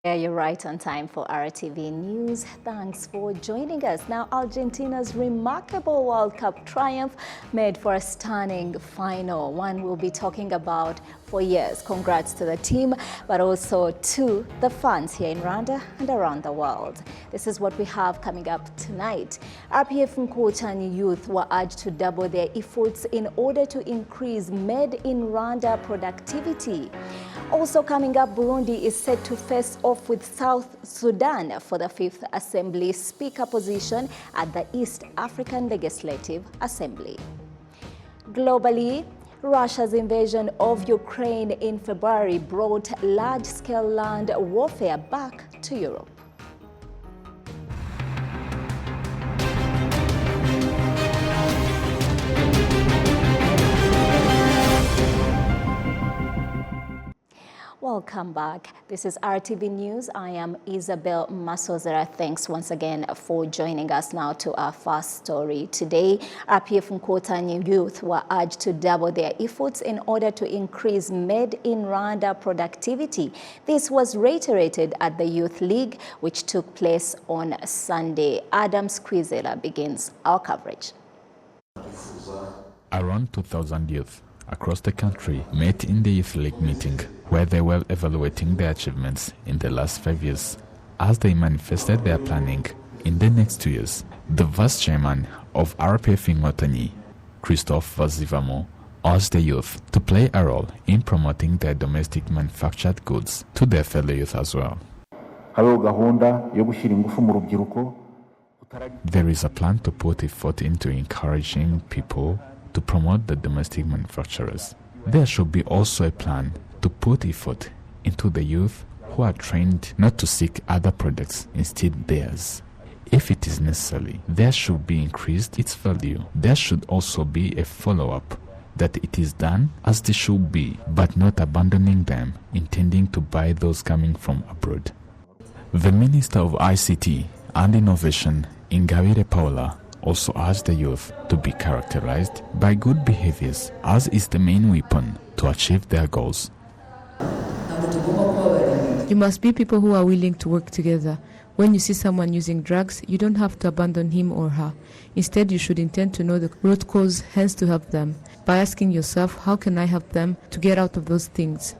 Yeah, you're right on time for RTV News. Thanks for joining us. Now, Argentina's remarkable World Cup triumph made for a stunning final, one we'll be talking about for years. Congrats to the team, but also to the fans here in Rwanda and around the world. This is what we have coming up tonight. RPF Nkotani youth were urged to double their efforts in order to increase Made in Rwanda productivity. Also coming up, Burundi is set to face off with South Sudan for the 5th Assembly Speaker position at the East African Legislative Assembly. Globally, Russia's invasion of Ukraine in February brought large-scale land warfare back to Europe. Welcome back. This is RTV News. I am Isabel Masozera. Thanks once again for joining us now to our first story today. RPF Nkotani youth were urged to double their efforts in order to increase Made in Rwanda productivity. This was reiterated at the Youth League, which took place on Sunday. Adam Squizela begins our coverage. Around 2,000 youth across the country met in the Youth League meeting, where they were evaluating their achievements in the last 5 years as they manifested their planning in the next 2 years. The vice chairman of RPF Nkotani, Christophe Vazivamo, urged the youth to play a role in promoting their domestic manufactured goods to their fellow youth as well. There is a plan to put effort into encouraging people to promote the domestic manufacturers. There should be also a plan to put effort into the youth who are trained not to seek other products, instead theirs. If it is necessary, there should be increased its value. There should also be a follow-up that it is done as they should be, but not abandoning them, intending to buy those coming from abroad. The Minister of ICT and Innovation, Ingabire Paula, also urged the youth to be characterized by good behaviors, as is the main weapon to achieve their goals. You must be people who are willing to work together. When you see someone using drugs, you don't have to abandon him or her. Instead, you should intend to know the root cause, hence to help them, by asking yourself, how can I help them to get out of those things?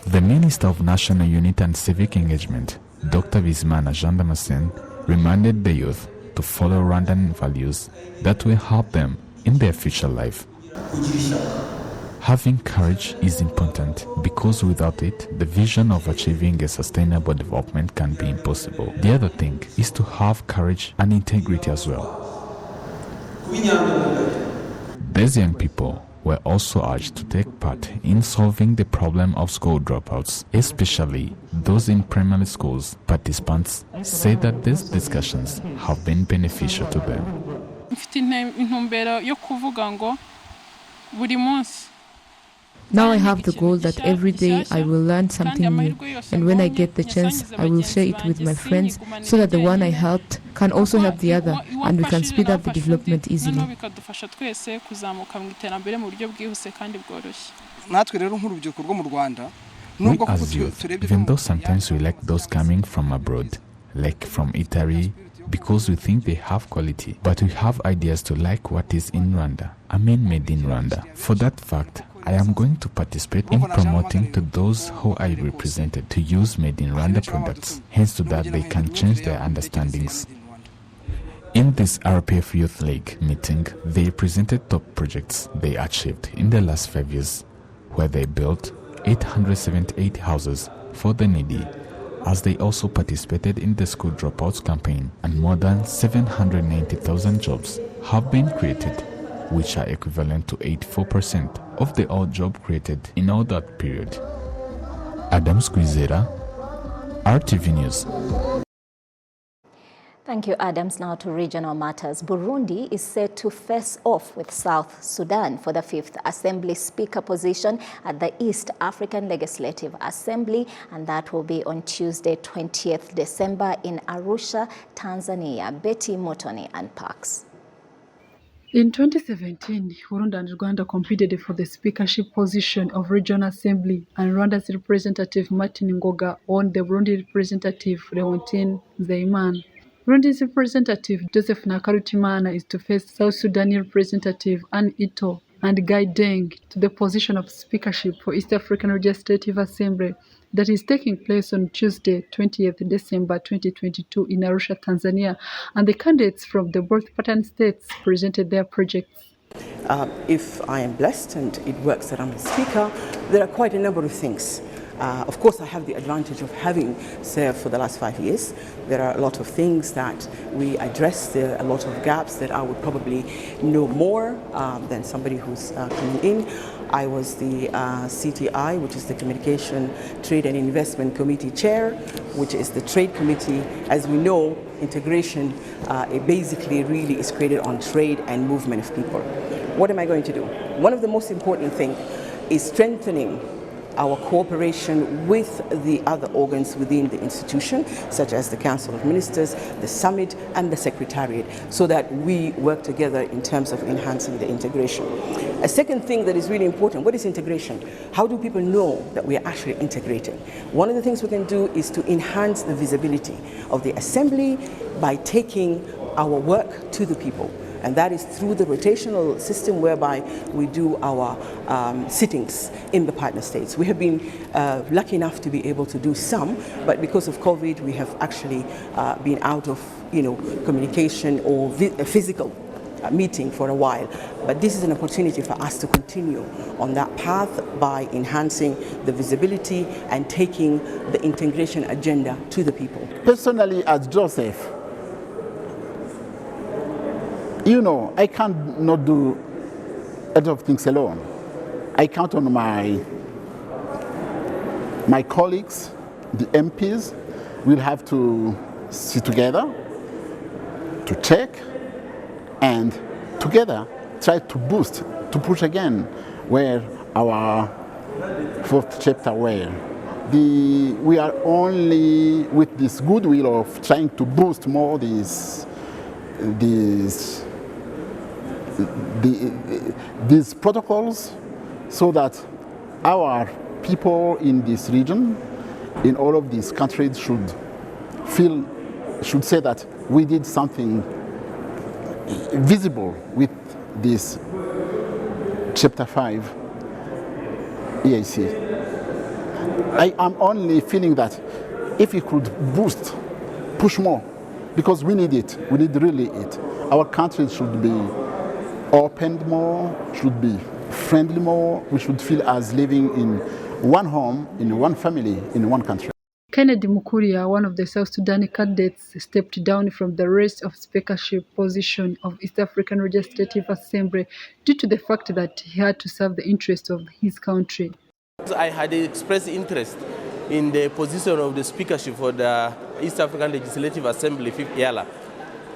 The Minister of National Unity and Civic Engagement, Dr. Bizimana Jean Damascene, reminded the youth to follow Rwandan values that will help them in their future life. Having courage is important because without it, the vision of achieving a sustainable development can be impossible. The other thing is to have courage and integrity as well. These young people were also urged to take part in solving the problem of school dropouts, especially those in primary schools. Participants say that these discussions have been beneficial to them. Now I have the goal that every day I will learn something new, and when I get the chance, I will share it with my friends so that the one I helped can also help the other, and we can speed up the development easily. We as youth, even though sometimes we like those coming from abroad, like from Italy, because we think they have quality, but we have ideas to like what is in Rwanda, made in Rwanda. For that fact, I am going to participate in promoting to those who I represented to use Made in Rwanda products, hence to that they can change their understandings. In this RPF Youth League meeting, they presented top projects they achieved in the last 5 years, where they built 878 houses for the needy, as they also participated in the school dropouts campaign, and more than 790,000 jobs have been created, which are equivalent to 84% of the all job created in all that period. Adam Squizera, RTV News. Thank you, Adams. Now to regional matters. Burundi is set to face off with South Sudan for the 5th Assembly Speaker position at the East African Legislative Assembly, and that will be on Tuesday, 20th December in Arusha, Tanzania. Betty Motoni and Parks. In 2017, Burundi and Rwanda competed for the speakership position of Regional Assembly, and Rwanda's representative Martin Ngoga won the Burundi representative Leontine Nzeyimana. Burundi's representative Joseph Nakarutimana is to face South Sudan representative Anne Ito and Guy Deng to the position of speakership for East African Legislative Assembly that is taking place on Tuesday, 20th December 2022 in Arusha, Tanzania, and the candidates from the both partner states presented their projects. If I am blessed and it works that I'm the speaker, there are quite a number of things. Of course, I have the advantage of having served for the last 5 years. There are a lot of things that we address. There are a lot of gaps that I would probably know more than somebody who's coming in. I was the CTI, which is the Communication, Trade and Investment Committee Chair, which is the Trade Committee. As we know, integration it basically really is created on trade and movement of people. What am I going to do? One of the most important things is strengthening our cooperation with the other organs within the institution, such as the Council of Ministers, the Summit, and the Secretariat, so that we work together in terms of enhancing the integration. A second thing that is really important, what is integration? How do people know that we are actually integrating? One of the things we can do is to enhance the visibility of the Assembly by taking our work to the people. And that is through the rotational system whereby we do our sittings in the partner states. We have been lucky enough to be able to do some, but because of COVID, we have actually been out of communication or a physical meeting for a while. But this is an opportunity for us to continue on that path by enhancing the visibility and taking the integration agenda to the people. Personally, as Joseph, I cannot do a lot of things alone. I count on my colleagues, the MPs. We'll have to sit together, to check, and together try to boost, to push again where our fourth chapter were. We are only with this goodwill of trying to boost more these protocols so that our people in this region, in all of these countries, should say that we did something visible with this Chapter 5 EAC. I am only feeling that if we could push more, because we need it, we need really it. Our country should be opened more, should be friendly more, we should feel as living in one home, in one family, in one country. Kennedy Mukuria, one of the South Sudan candidates, stepped down from the race of speakership position of East African Legislative Assembly due to the fact that he had to serve the interests of his country. I had expressed interest in the position of the speakership for the East African Legislative Assembly 5th Yala.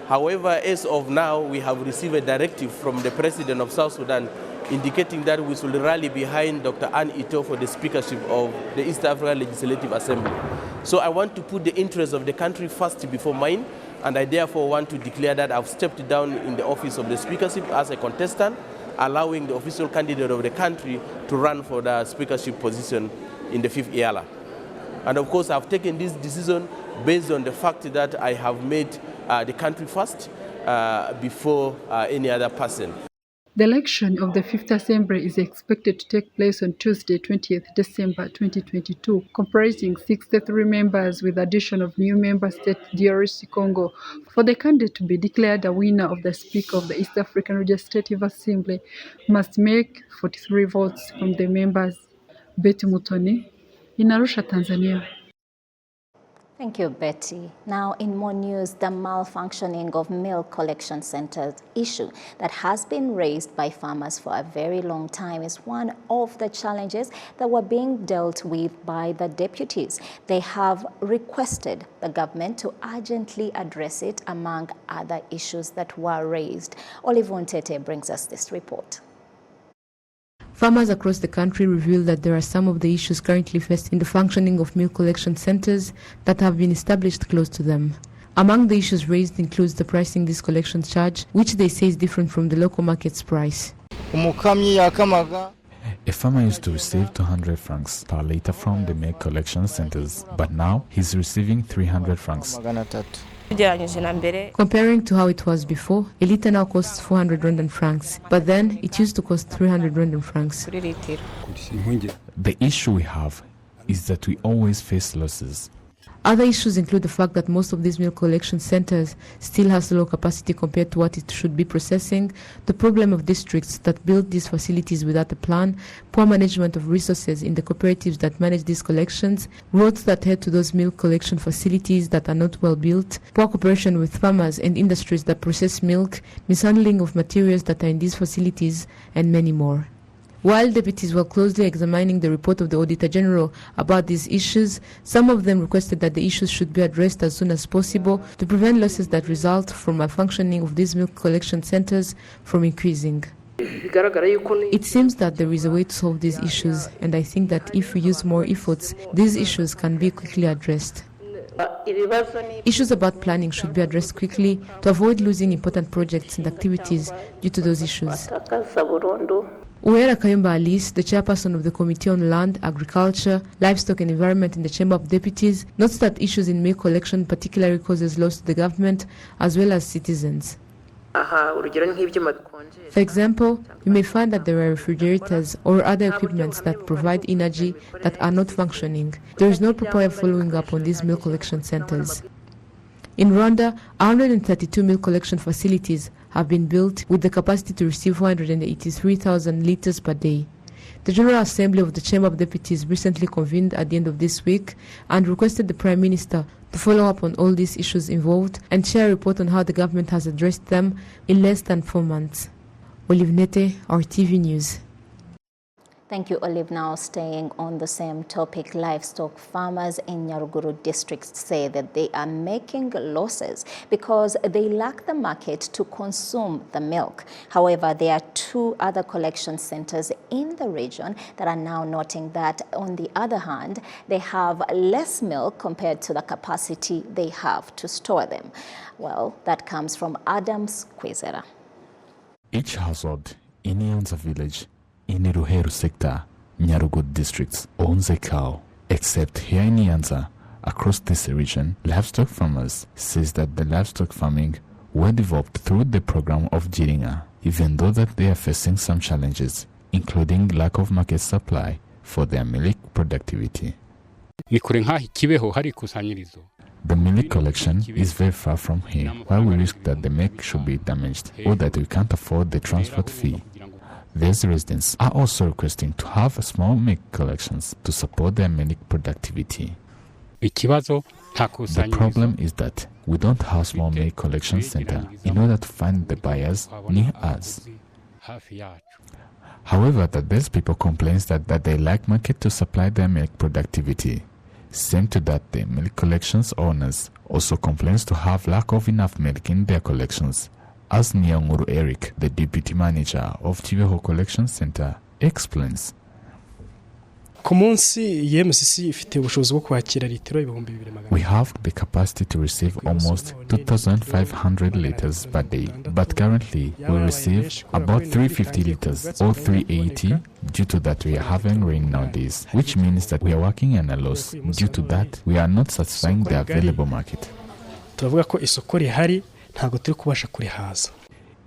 However, as of now, we have received a directive from the President of South Sudan indicating that we should rally behind Dr. Anne Ito for the speakership of the East African Legislative Assembly. So I want to put the interests of the country first before mine, and I therefore want to declare that I've stepped down in the office of the speakership as a contestant, allowing the official candidate of the country to run for the speakership position in the 5th Yala. And of course, I've taken this decision based on the fact that I have made the country first before any other person. The election of the 5th Assembly is expected to take place on Tuesday, 20th December 2022, comprising 63 members with addition of new member state DRC Congo. For the candidate to be declared a winner of the Speaker of the East African Legislative Assembly, must make 43 votes from the members. Betty Mutoni, in Arusha, Tanzania. Thank you, Betty. Now, in more news, the malfunctioning of milk collection centers issue that has been raised by farmers for a very long time is one of the challenges that were being dealt with by the deputies. They have requested the government to urgently address it, among other issues that were raised. Olivon Tete brings us this report. Farmers across the country reveal that there are some of the issues currently faced in the functioning of milk collection centers that have been established close to them. Among the issues raised includes the pricing this collection charge, which they say is different from the local market's price. A farmer used to receive 200 francs per litre from the milk collection centers, but now he's receiving 300 francs. Comparing to how it was before, a litre now costs 400 Rwandan francs, but then it used to cost 300 Rwandan francs. The issue we have is that we always face losses. Other issues include the fact that most of these milk collection centers still has low capacity compared to what it should be processing, the problem of districts that build these facilities without a plan, poor management of resources in the cooperatives that manage these collections, roads that head to those milk collection facilities that are not well built, poor cooperation with farmers and industries that process milk, mishandling of materials that are in these facilities, and many more. While deputies were closely examining the report of the Auditor General about these issues, some of them requested that the issues should be addressed as soon as possible to prevent losses that result from malfunctioning of these milk collection centers from increasing. It seems that there is a way to solve these issues, and I think that if we use more efforts, these issues can be quickly addressed. Issues about planning should be addressed quickly to avoid losing important projects and activities due to those issues. Uwera Kayumba Alice, the chairperson of the Committee on Land, Agriculture, Livestock and Environment in the Chamber of Deputies, notes that issues in milk collection particularly causes loss to the government as well as citizens. For example, you may find that there are refrigerators or other equipments that provide energy that are not functioning. There is no proper following up on these milk collection centers. In Rwanda, 132 milk collection facilities have been built with the capacity to receive 483,000 litres per day. The General Assembly of the Chamber of Deputies recently convened at the end of this week and requested the Prime Minister to follow up on all these issues involved and share a report on how the government has addressed them in less than 4 months. Olive Nete, RTV News. Thank you, Olive. Now staying on the same topic, livestock farmers in Nyaruguru district say that they are making losses because they lack the market to consume the milk. However, there are 2 other collection centers in the region that are now noting that, on the other hand, they have less milk compared to the capacity they have to store them. Well, that comes from Adams Kwizera. Each household in Nyanza village in Ruheru sector, Nyaruguru districts, owns a cow. Except here in Nyanza, across this region, livestock farmers says that the livestock farming were developed through the program of Giringa, even though that they are facing some challenges, including lack of market supply for their milk productivity. The milk collection is very far from here, while we risk that the milk should be damaged or that we can't afford the transport fee. These residents are also requesting to have small milk collections to support their milk productivity. The problem is that we don't have small milk collection center in order to find the buyers near us. However, that these people complain that they lack market to supply their milk productivity. Same to that, the milk collections owners also complains to have lack of enough milk in their collections. As Nyanguru Eric, the deputy manager of Kibeho Collection Center, explains. We have the capacity to receive almost 2,500 liters per day, but currently we receive about 350 liters or 380 due to that we are having rain nowadays, which means that we are working on a loss. Due to that, we are not satisfying the available market.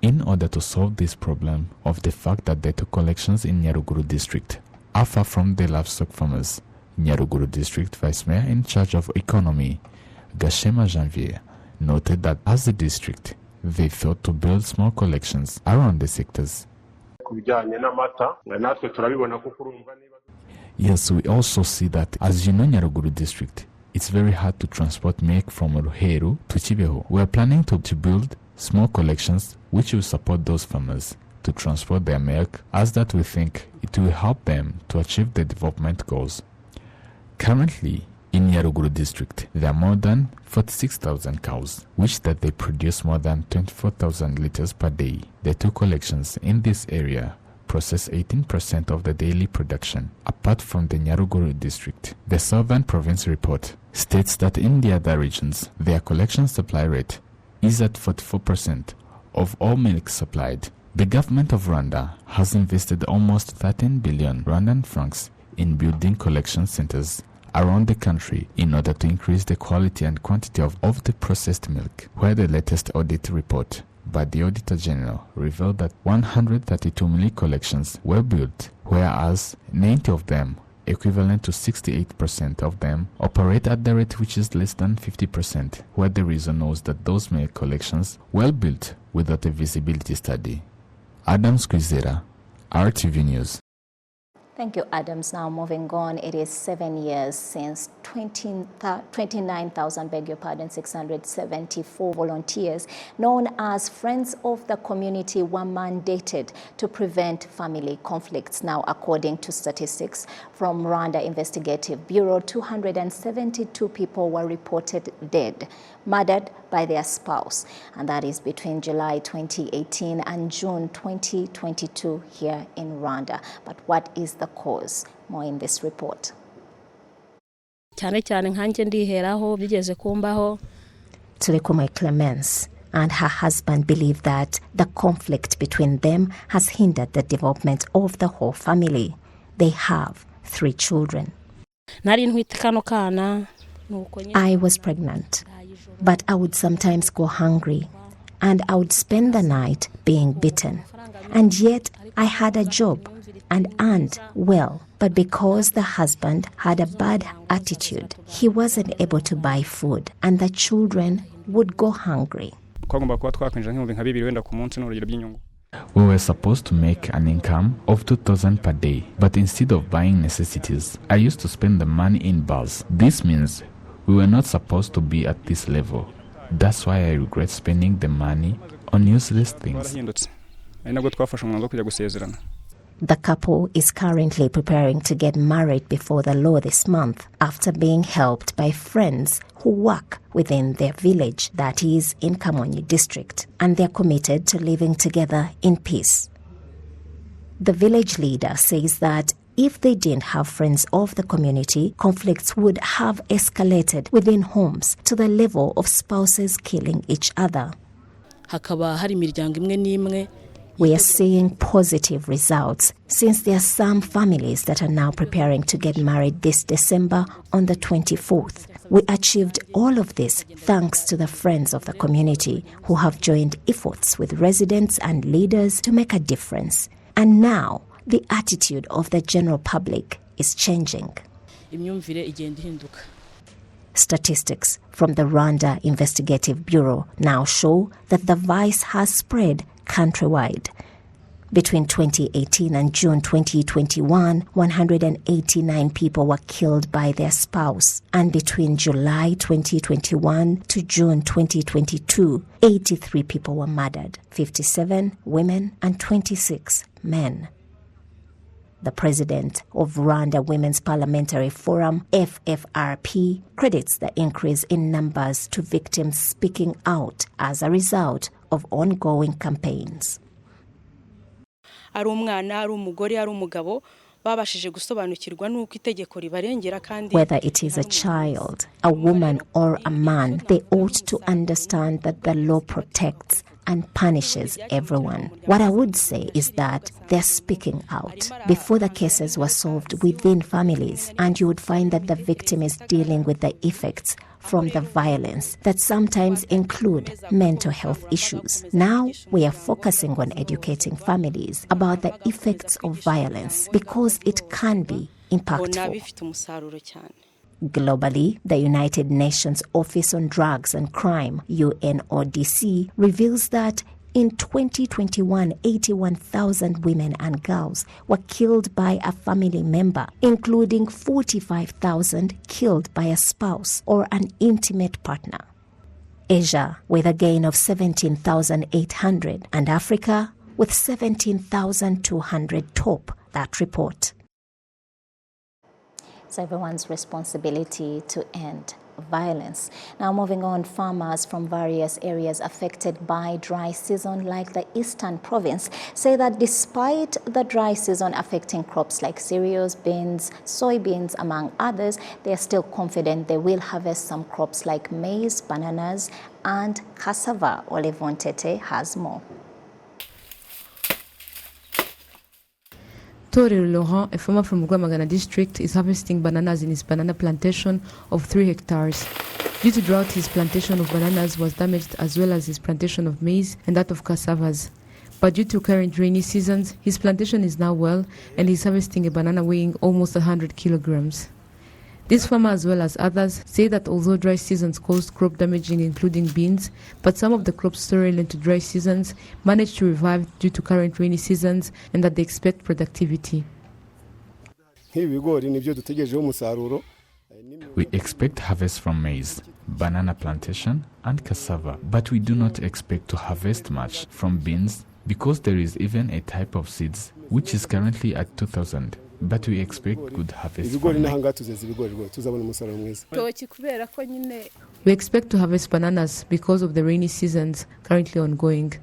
In order to solve this problem of the fact that the 2 collections in Nyaruguru district are far from the livestock farmers, Nyaruguru district vice mayor in charge of economy, Gashema Janvier, noted that as a district, they thought to build small collections around the sectors. Yes, we also see that, as you know, Nyaruguru district, it's very hard to transport milk from Ruheru to Kibeho. We are planning to build small collections which will support those farmers to transport their milk, as that we think it will help them to achieve the development goals. Currently, in Nyaruguru district, there are more than 46,000 cows, which that they produce more than 24,000 liters per day. The 2 collections in this area process 18% of the daily production, apart from the Nyaruguru district. The Southern Province report states that in the other regions, their collection supply rate is at 44% of all milk supplied. The government of Rwanda has invested almost 13 billion Rwandan francs in building collection centers around the country in order to increase the quality and quantity of the processed milk, where the latest audit report by the Auditor General revealed that 132 milk collections were built, whereas 90 of them, equivalent to 68% of them, operate at the rate which is less than 50%, where the reason was that those milk collections were built without a visibility study. Adam Squizera, RTV News. Thank you, Adams. Now moving on, it is 7 years since 674 volunteers known as Friends of the Community were mandated to prevent family conflicts. Now, according to statistics from Rwanda Investigative Bureau, 272 people were reported dead, murdered by their spouse, and that is between July 2018 and June 2022 here in Rwanda. But what is the cause? More in this report. Tulekumai Clemence and her husband believe that the conflict between them has hindered the development of the whole family. They have 3 children. I was pregnant, but I would sometimes go hungry, and I would spend the night being beaten. And yet I had a job and earned well. But because the husband had a bad attitude, he wasn't able to buy food, and the children would go hungry. We were supposed to make an income of 2,000 per day, but instead of buying necessities, I used to spend the money in bars. This means we were not supposed to be at this level. That's why I regret spending the money on useless things. The couple is currently preparing to get married before the law this month after being helped by friends who work within their village, that is in Kamonyi district, and they're committed to living together in peace. The village leader says that if they didn't have friends of the community, conflicts would have escalated within homes to the level of spouses killing each other. We are seeing positive results since there are some families that are now preparing to get married this December on the 24th. We achieved all of this thanks to the friends of the community who have joined efforts with residents and leaders to make a difference. And now the attitude of the general public is changing. Statistics from the Rwanda Investigative Bureau now show that the vice has spread countrywide. Between 2018 and June 2021, 189 people were killed by their spouse. And between July 2021 to June 2022, 83 people were murdered, 57 women and 26 men. The president of Rwanda Women's Parliamentary Forum, FFRP, credits the increase in numbers to victims speaking out as a result of ongoing campaigns. Whether it is a child, a woman, or a man, they ought to understand that the law protects and punishes everyone. What I would say is that they're speaking out. Before, the cases were solved within families, and you would find that the victim is dealing with the effects from the violence that sometimes include mental health issues. Now we are focusing on educating families about the effects of violence because it can be impactful. Globally, the United Nations Office on Drugs and Crime, UNODC, reveals that in 2021, 81,000 women and girls were killed by a family member, including 45,000 killed by a spouse or an intimate partner. Asia with a gain of 17,800 and Africa with 17,200 top that report. It's everyone's responsibility to end violence. Now moving on, farmers from various areas affected by dry season like the Eastern Province say that despite the dry season affecting crops like cereals, beans, soybeans, among others, they are still confident they will harvest some crops like maize, bananas, and cassava. Olive Wontete has more. Tori Laurent, a farmer from Rwanda district, is harvesting bananas in his banana plantation of 3 hectares. Due to drought, his plantation of bananas was damaged as well as his plantation of maize and that of cassavas. But due to current rainy seasons, his plantation is now well and he's harvesting a banana weighing almost 100 kilograms. This farmer, as well as others, say that although dry seasons caused crop damaging, including beans, but some of the crops storing into dry seasons managed to revive due to current rainy seasons and that they expect productivity. We expect harvest from maize, banana plantation, and cassava, but we do not expect to harvest much from beans because there is even a type of seeds which is currently at 2,000. But we expect good harvest from We expect to harvest bananas because of the rainy seasons currently ongoing.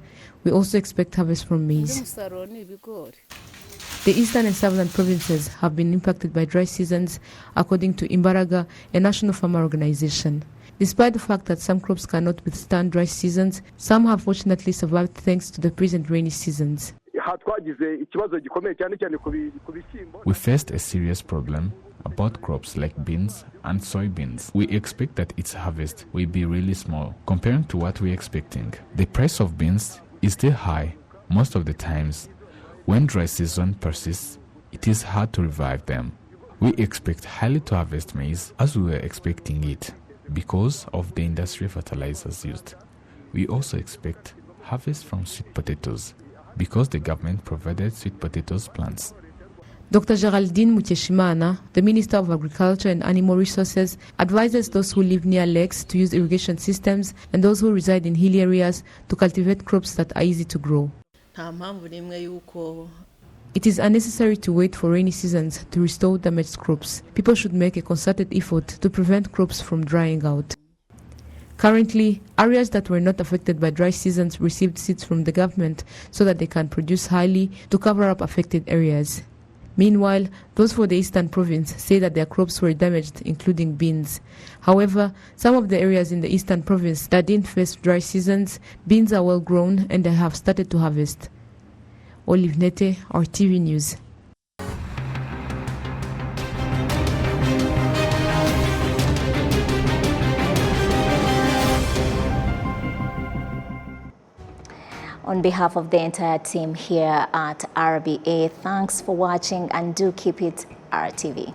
We also expect harvest from maize. The eastern and southern provinces have been impacted by dry seasons, according to Imbaraga, a national farmer organization. Despite the fact that some crops cannot withstand dry seasons, some have fortunately survived thanks to the present rainy seasons. We faced a serious problem about crops like beans and soybeans. We expect that its harvest will be really small comparing to what we're expecting. The price of beans is still high. Most of the times, when dry season persists, it is hard to revive them. We expect highly to harvest maize as we were expecting it because of the industrial fertilizers used. We also expect harvest from sweet potatoes because the government provided sweet potatoes plants. Dr. Geraldine Mukeshimana, the Minister of Agriculture and Animal Resources, advises those who live near lakes to use irrigation systems and those who reside in hilly areas to cultivate crops that are easy to grow. It is unnecessary to wait for rainy seasons to restore damaged crops. People should make a concerted effort to prevent crops from drying out. Currently, areas that were not affected by dry seasons received seeds from the government so that they can produce highly to cover up affected areas. Meanwhile, those for the Eastern Province say that their crops were damaged, including beans. However, some of the areas in the Eastern Province that didn't face dry seasons, beans are well grown and they have started to harvest. Olive Nete, RTV News. On behalf of the entire team here at RBA, thanks for watching and do keep it RTV.